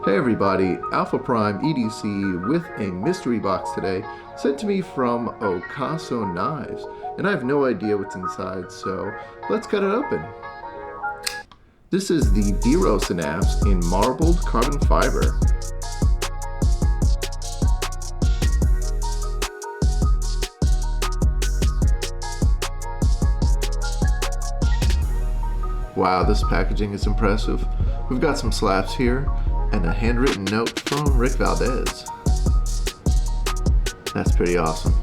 Hey everybody, Alpha Prime EDC with a mystery box today sent to me from Ocaso Knives, and I have no idea what's inside, so let's cut it open. This is the D-Rose knives in marbled carbon fiber. Wow, this packaging is impressive. We've got some slaps here and a handwritten note from Ric Valdez. That's pretty awesome.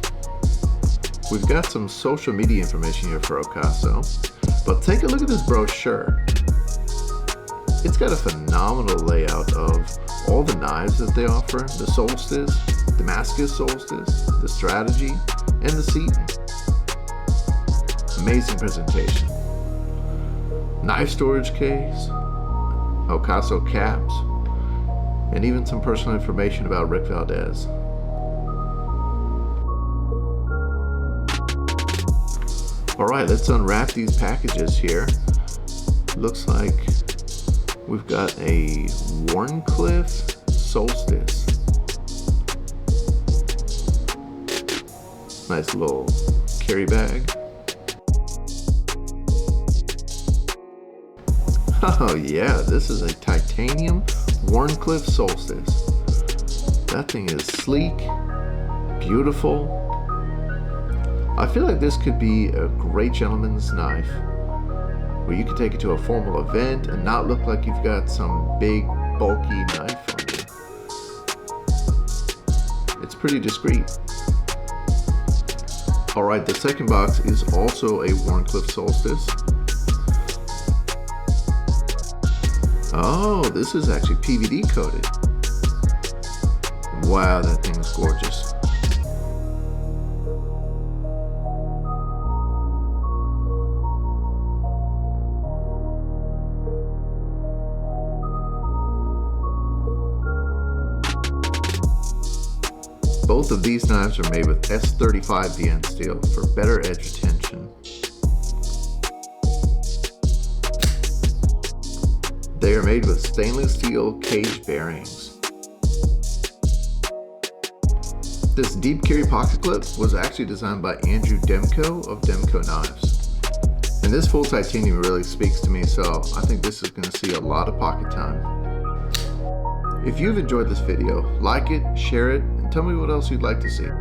We've got some social media information here for Ocaso, but take a look at this brochure. It's got a phenomenal layout of all the knives that they offer: the Solstice, Damascus Solstice, the Strategy, and the Seton. Amazing presentation. Knife storage case, Ocaso caps, and even some personal information about Ric Valdez. Alright, let's unwrap these packages here. Looks like we've got a Wharncliffe Solstice. Nice little carry bag. Oh yeah, this is a titanium Wharncliffe Solstice. That thing is sleek, beautiful. I feel like this could be a great gentleman's knife where you could take it to a formal event and not look like you've got some big, bulky knife on you. It's pretty discreet. Alright, the second box is also a Wharncliffe Solstice. Oh, this is actually PVD coated. Wow, that thing is gorgeous. Both of these knives are made with S35 VN steel for better edge retention. They are made with stainless steel cage bearings. This deep carry pocket clip was actually designed by Andrew Demko of Demko Knives. And this full titanium really speaks to me, so I think this is going to see a lot of pocket time. If you've enjoyed this video, like it, share it, and tell me what else you'd like to see.